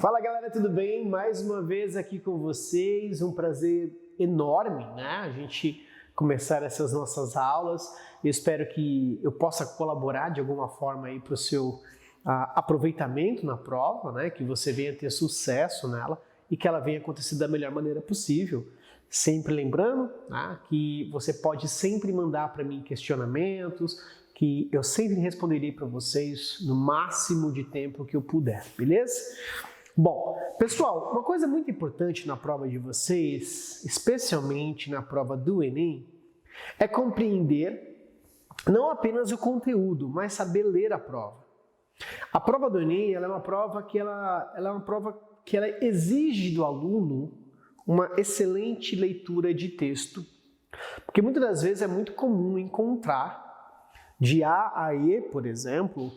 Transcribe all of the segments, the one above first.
Fala galera, tudo bem? Mais uma vez aqui com vocês, um prazer enorme, né? A gente começar essas nossas aulas. Eu espero que eu possa colaborar de alguma forma aí para o seu aproveitamento na prova, né? Que você venha ter sucesso nela e que ela venha acontecer da melhor maneira possível. Sempre lembrando, né, que você pode sempre mandar para mim questionamentos, que eu sempre responderei para vocês no máximo de tempo que eu puder, beleza? Bom, pessoal, uma coisa muito importante na prova de vocês, especialmente na prova do Enem, é compreender não apenas o conteúdo, mas saber ler a prova. A prova do Enem, ela é uma prova que ela exige do aluno uma excelente leitura de texto, porque muitas das vezes é muito comum encontrar de A a E, por exemplo,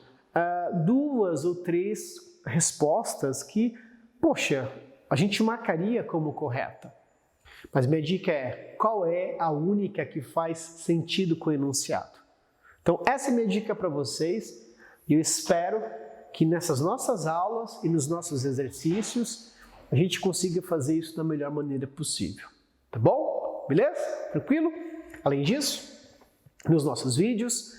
2 ou 3 respostas que, poxa, a gente marcaria como correta. Mas minha dica é, qual é a única que faz sentido com o enunciado? Então essa é minha dica para vocês e eu espero que nessas nossas aulas e nos nossos exercícios a gente consiga fazer isso da melhor maneira possível. Tá bom? Beleza? Tranquilo? Além disso, nos nossos vídeos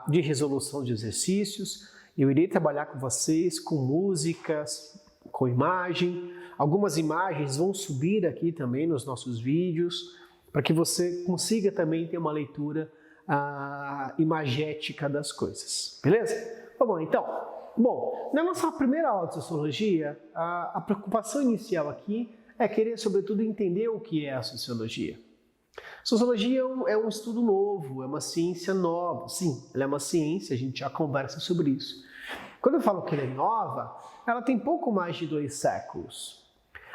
de resolução de exercícios, eu irei trabalhar com vocês com músicas, com imagem. Algumas imagens vão subir aqui também nos nossos vídeos, para que você consiga também ter uma leitura imagética das coisas. Beleza? Bom, então, na nossa primeira aula de Sociologia, a preocupação inicial aqui é querer, sobretudo, entender o que é a Sociologia. Sociologia é um estudo novo, é uma ciência nova. Sim, ela é uma ciência, a gente já conversa sobre isso. Quando eu falo que ela é nova, ela tem pouco mais de 2 séculos.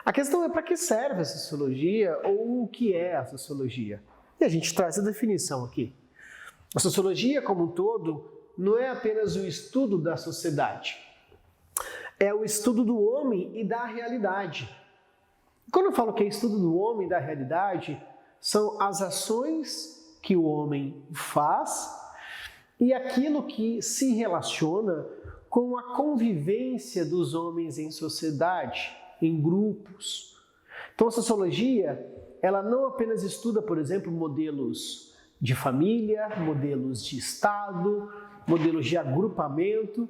A questão é para que serve a Sociologia ou o que é a Sociologia. E a gente traz a definição aqui. A Sociologia, como um todo, não é apenas o estudo da sociedade. É o estudo do homem e da realidade. Quando eu falo que é estudo do homem e da realidade, são as ações que o homem faz e aquilo que se relaciona com a convivência dos homens em sociedade, em grupos. Então a sociologia, ela não apenas estuda, por exemplo, modelos de família, modelos de Estado, modelos de agrupamento,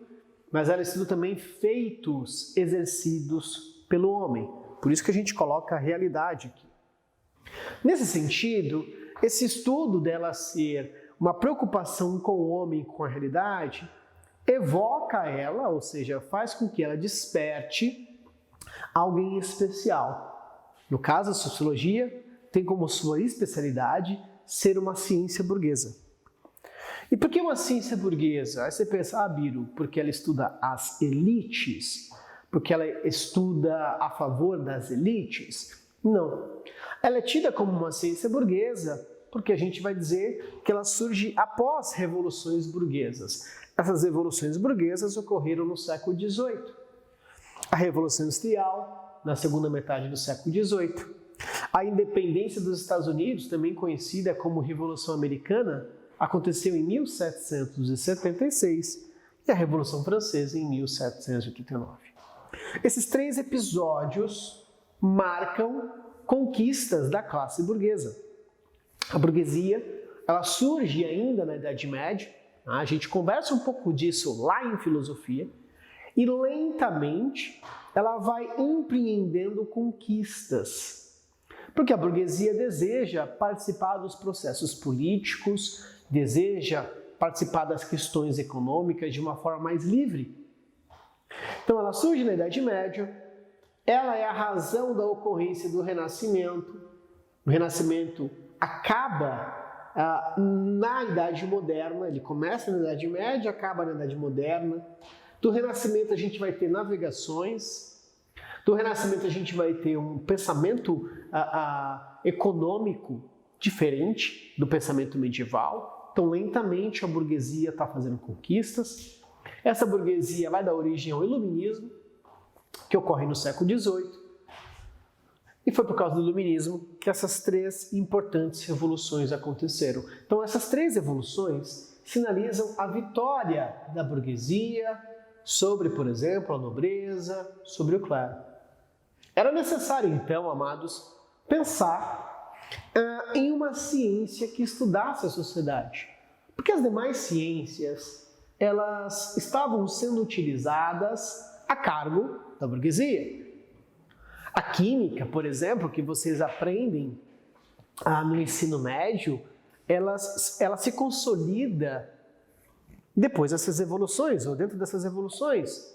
mas ela estuda também feitos exercidos pelo homem. Por isso que a gente coloca a realidade aqui. Nesse sentido, esse estudo dela ser uma preocupação com o homem e com a realidade, evoca ela, ou seja, faz com que ela desperte alguém especial. No caso, a sociologia tem como sua especialidade ser uma ciência burguesa. E por que uma ciência burguesa? Aí você pensa, Biro, porque ela estuda as elites? Porque ela estuda a favor das elites? Não. Ela é tida como uma ciência burguesa porque a gente vai dizer que ela surge após revoluções burguesas. Essas revoluções burguesas ocorreram no século XVIII. A Revolução Industrial, na segunda metade do século XVIII. A independência dos Estados Unidos, também conhecida como Revolução Americana, aconteceu em 1776 e a Revolução Francesa em 1789. Esses 3 episódios marcam conquistas da classe burguesa. A burguesia, ela surge ainda na Idade Média, a gente conversa um pouco disso lá em filosofia, e lentamente ela vai empreendendo conquistas. Porque a burguesia deseja participar dos processos políticos, deseja participar das questões econômicas de uma forma mais livre. Então ela surge na Idade Média, ela é a razão da ocorrência do Renascimento. O Renascimento acaba na Idade Moderna, ele começa na Idade Média, acaba na Idade Moderna. Do Renascimento a gente vai ter navegações, do Renascimento a gente vai ter um pensamento econômico diferente do pensamento medieval. Então lentamente a burguesia está fazendo conquistas. Essa burguesia vai dar origem ao iluminismo, que ocorre no século XVIII. E foi por causa do iluminismo que essas 3 importantes revoluções aconteceram. Então essas 3 revoluções sinalizam a vitória da burguesia sobre, por exemplo, a nobreza, sobre o clero. Era necessário então, amados, pensar em uma ciência que estudasse a sociedade. Porque as demais ciências, elas estavam sendo utilizadas a cargo da burguesia. A química, por exemplo, que vocês aprendem no ensino médio, ela se consolida depois dessas evoluções, ou dentro dessas evoluções.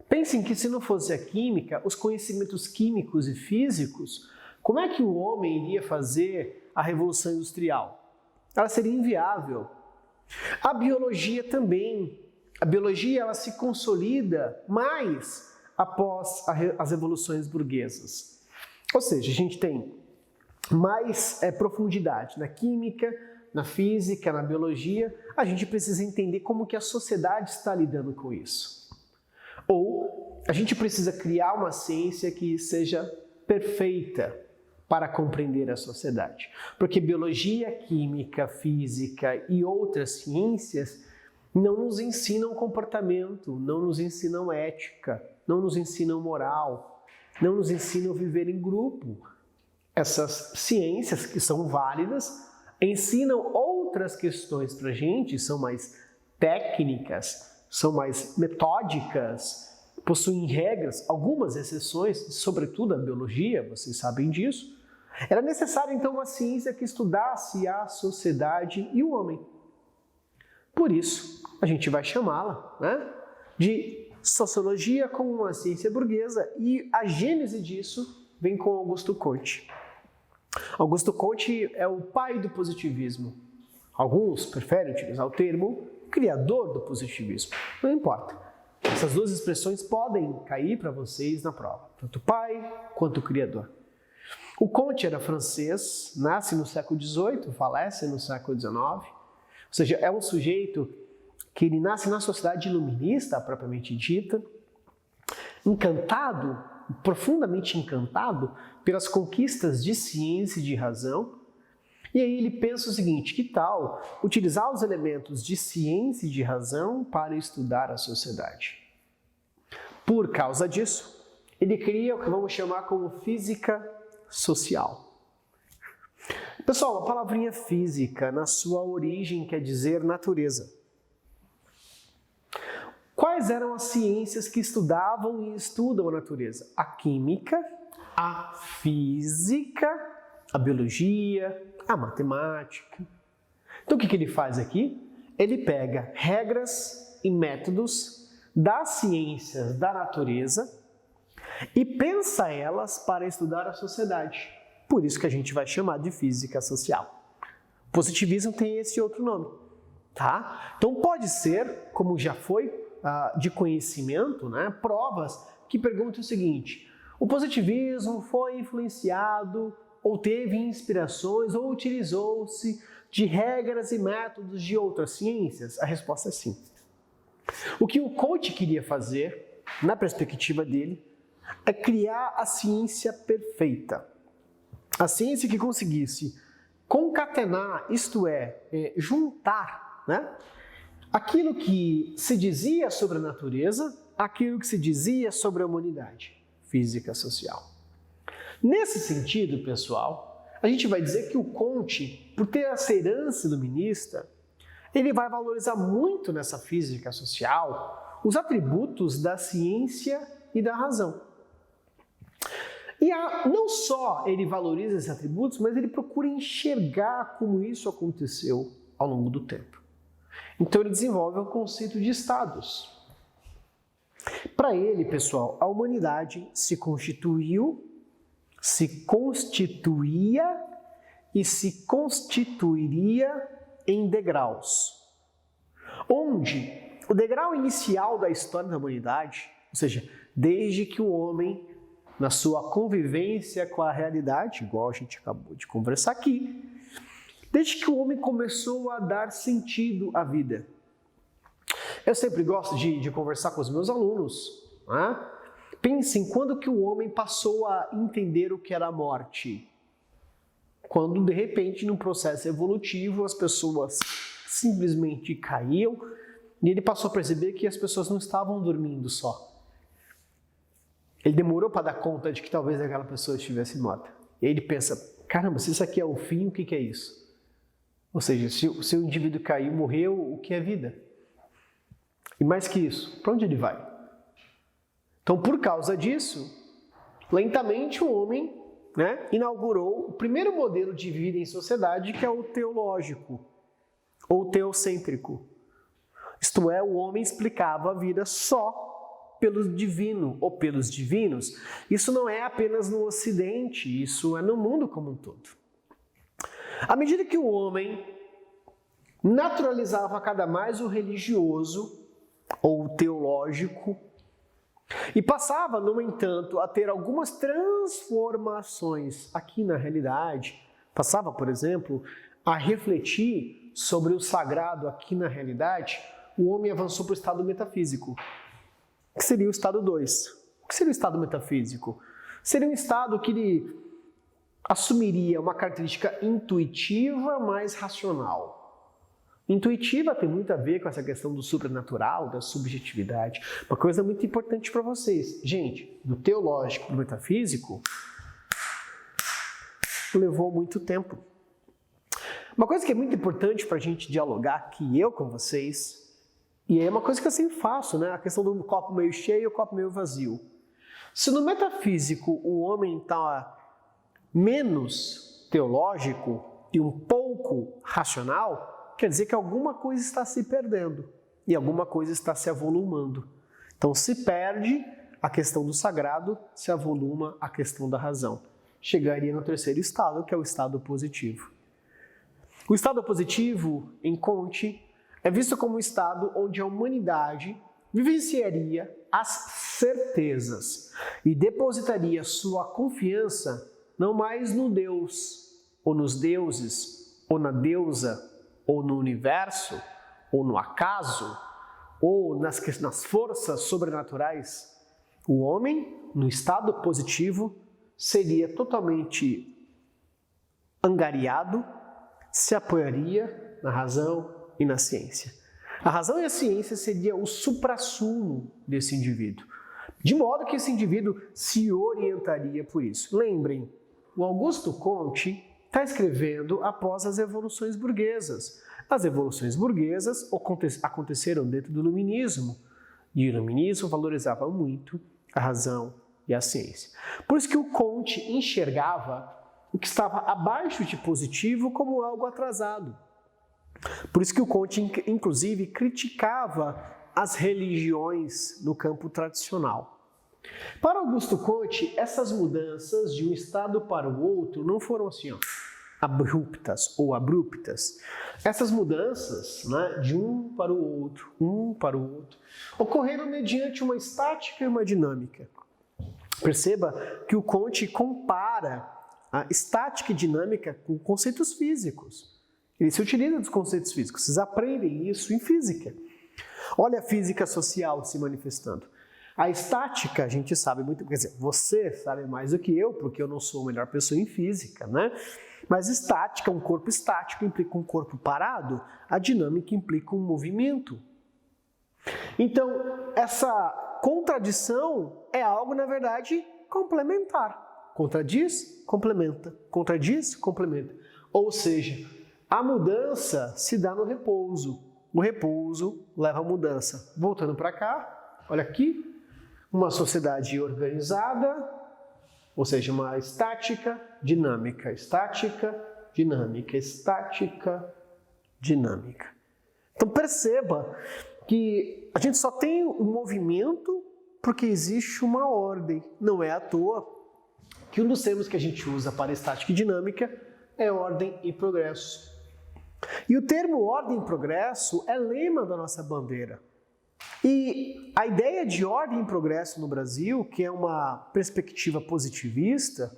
Pensem que se não fosse a química, os conhecimentos químicos e físicos, como é que o homem iria fazer a Revolução Industrial? Ela seria inviável. A biologia também. A biologia ela se consolida mais após as revoluções burguesas. Ou seja, a gente tem mais profundidade na química, na física, na biologia. A gente precisa entender como que a sociedade está lidando com isso. Ou a gente precisa criar uma ciência que seja perfeita para compreender a sociedade. Porque biologia, química, física e outras ciências não nos ensinam comportamento, não nos ensinam ética, não nos ensinam moral, não nos ensinam a viver em grupo. Essas ciências que são válidas ensinam outras questões para a gente, são mais técnicas, são mais metódicas, possuem regras, algumas exceções, sobretudo a biologia, vocês sabem disso. Era necessário então uma ciência que estudasse a sociedade e o homem. Por isso, a gente vai chamá-la, de sociologia como uma ciência burguesa, e a gênese disso vem com Augusto Comte. Augusto Comte é o pai do positivismo. Alguns preferem utilizar o termo criador do positivismo. Não importa. Essas 2 expressões podem cair para vocês na prova, tanto pai quanto criador. O Comte era francês, nasce no século XVIII, falece no século XIX, ou seja, é um sujeito que ele nasce na sociedade iluminista, propriamente dita, encantado, profundamente encantado pelas conquistas de ciência e de razão. E aí ele pensa o seguinte: que tal utilizar os elementos de ciência e de razão para estudar a sociedade? Por causa disso, ele cria o que vamos chamar como física social. Pessoal, a palavrinha física, na sua origem, quer dizer natureza. Quais eram as ciências que estudavam e estudam a natureza? A química, a física, a biologia, a matemática. Então o que ele faz aqui? Ele pega regras e métodos das ciências da natureza e pensa elas para estudar a sociedade. Por isso que a gente vai chamar de física social. O positivismo tem esse outro nome, tá? Então pode ser, como já foi de conhecimento, provas que perguntam o seguinte: o positivismo foi influenciado ou teve inspirações ou utilizou-se de regras e métodos de outras ciências? A resposta é sim. O que o Comte queria fazer, na perspectiva dele, é criar a ciência perfeita. A ciência que conseguisse concatenar, isto é, juntar, aquilo que se dizia sobre a natureza, aquilo que se dizia sobre a humanidade, física social. Nesse sentido, pessoal, a gente vai dizer que o Comte, por ter essa herança iluminista, ele vai valorizar muito nessa física social os atributos da ciência e da razão. E não só ele valoriza esses atributos, mas ele procura enxergar como isso aconteceu ao longo do tempo. Então ele desenvolve o conceito de estados. Para ele, pessoal, a humanidade se constituía e se constituiria em degraus. Onde o degrau inicial da história da humanidade, ou seja, desde que o homem, na sua convivência com a realidade, igual a gente acabou de conversar aqui, desde que o homem começou a dar sentido à vida. Eu sempre gosto de conversar com os meus alunos, Pensem quando que o homem passou a entender o que era a morte. Quando, de repente, num processo evolutivo, as pessoas simplesmente caíam e ele passou a perceber que as pessoas não estavam dormindo só. Ele demorou para dar conta de que talvez aquela pessoa estivesse morta. E aí ele pensa, caramba, se isso aqui é o fim, o que é isso? Ou seja, se o indivíduo caiu, morreu, o que é vida? E mais que isso, para onde ele vai? Então, por causa disso, lentamente o homem inaugurou o primeiro modelo de vida em sociedade, que é o teológico, ou teocêntrico. Isto é, o homem explicava a vida só pelo divino ou pelos divinos. Isso não é apenas no Ocidente, isso é no mundo como um todo. À medida que o homem naturalizava cada mais o religioso ou o teológico, e passava, no entanto, a ter algumas transformações aqui na realidade, passava, por exemplo, a refletir sobre o sagrado aqui na realidade, o homem avançou para o estado metafísico, que seria o estado 2. O que seria o estado metafísico? Seria um estado que ele assumiria uma característica intuitiva mais racional. Intuitiva tem muito a ver com essa questão do supranatural, da subjetividade. Uma coisa muito importante para vocês. Gente, do teológico para o metafísico, levou muito tempo. Uma coisa que é muito importante para a gente dialogar aqui, eu com vocês, e é uma coisa que eu sempre faço, a questão do copo meio cheio e o copo meio vazio. Se no metafísico o homem está menos teológico e um pouco racional, quer dizer que alguma coisa está se perdendo e alguma coisa está se avolumando. Então se perde a questão do sagrado, se avoluma a questão da razão. Chegaria no terceiro estado, que é o estado positivo. O estado positivo, em Comte, é visto como um estado onde a humanidade vivenciaria as certezas e depositaria sua confiança não mais no Deus, ou nos deuses, ou na deusa, ou no universo, ou no acaso, ou nas forças sobrenaturais. O homem, no estado positivo, seria totalmente angariado, se apoiaria na razão e na ciência. A razão e a ciência seria o suprassumo desse indivíduo, de modo que esse indivíduo se orientaria por isso. Lembrem, o Augusto Comte está escrevendo após as evoluções burguesas. As evoluções burguesas aconteceram dentro do iluminismo, e o iluminismo valorizava muito a razão e a ciência. Por isso que o Comte enxergava o que estava abaixo de positivo como algo atrasado. Por isso que o Comte, inclusive, criticava as religiões no campo tradicional. Para Augusto Comte, essas mudanças de um estado para o outro não foram assim, abruptas ou abruptas. Essas mudanças, de um para o outro, ocorreram mediante uma estática e uma dinâmica. Perceba que o Comte compara a estática e dinâmica com conceitos físicos. Ele se utiliza dos conceitos físicos. Vocês aprendem isso em física. Olha a física social se manifestando. A estática, a gente sabe muito, quer dizer, você sabe mais do que eu, porque eu não sou a melhor pessoa em física, Mas estática, um corpo estático implica um corpo parado, a dinâmica implica um movimento. Então, essa contradição é algo, na verdade, complementar. Contradiz, complementa. Contradiz, complementa. Ou seja, a mudança se dá no repouso. O repouso leva à mudança. Voltando para cá, olha aqui. Uma sociedade organizada, ou seja, uma estática, dinâmica, estática, dinâmica, estática, dinâmica. Então perceba que a gente só tem um movimento porque existe uma ordem. Não é à toa que um dos termos que a gente usa para estática e dinâmica é ordem e progresso. E o termo ordem e progresso é lema da nossa bandeira. E a ideia de ordem e progresso no Brasil, que é uma perspectiva positivista,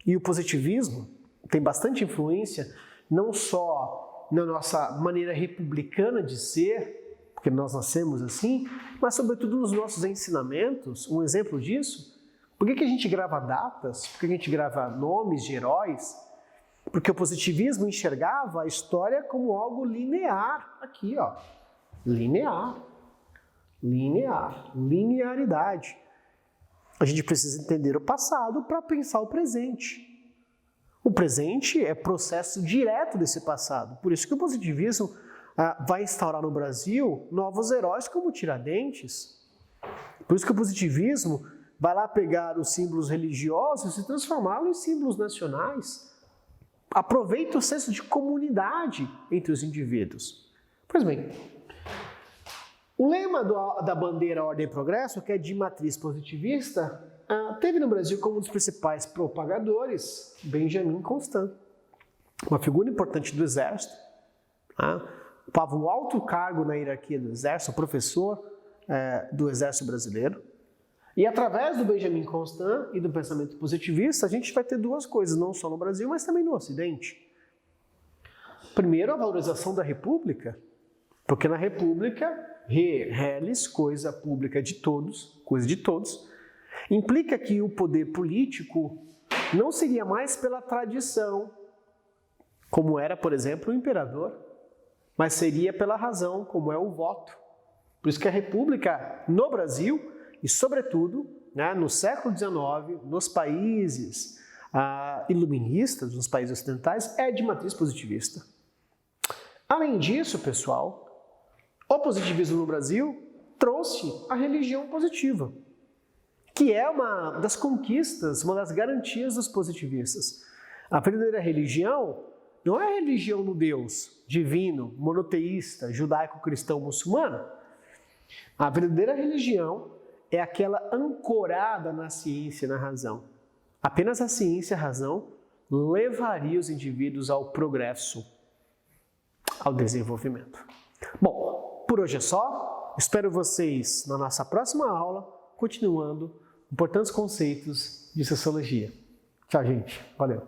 e o positivismo tem bastante influência, não só na nossa maneira republicana de ser, porque nós nascemos assim, mas sobretudo nos nossos ensinamentos, um exemplo disso, por que a gente grava datas, por que a gente grava nomes de heróis? Porque o positivismo enxergava a história como algo linear, aqui ó, linearidade. A gente precisa entender o passado para pensar o presente. O presente é processo direto desse passado. Por isso que o positivismo vai instaurar no Brasil novos heróis como Tiradentes. Por isso que o positivismo vai lá pegar os símbolos religiosos e transformá-los em símbolos nacionais. Aproveita o senso de comunidade entre os indivíduos. Pois bem, o lema da bandeira Ordem e Progresso, que é de matriz positivista, teve no Brasil como um dos principais propagadores Benjamin Constant, uma figura importante do Exército, ocupava um alto cargo na hierarquia do Exército, professor do Exército Brasileiro. E através do Benjamin Constant e do pensamento positivista, a gente vai ter duas coisas, não só no Brasil, mas também no Ocidente. Primeiro, a valorização da República, porque na República, reles, coisa pública de todos, coisa de todos, implica que o poder político não seria mais pela tradição, como era, por exemplo, o imperador, mas seria pela razão, como é o voto. Por isso que a República no Brasil, e sobretudo no século XIX, nos países iluministas, nos países ocidentais, é de matriz positivista. Além disso, pessoal, o positivismo no Brasil trouxe a religião positiva, que é uma das conquistas, uma das garantias dos positivistas. A verdadeira religião não é a religião no Deus divino, monoteísta, judaico-cristão, muçulmano. A verdadeira religião é aquela ancorada na ciência e na razão. Apenas a ciência e a razão levaria os indivíduos ao progresso, ao desenvolvimento. Bom, por hoje é só. Espero vocês na nossa próxima aula, continuando importantes conceitos de sociologia. Tchau, gente. Valeu.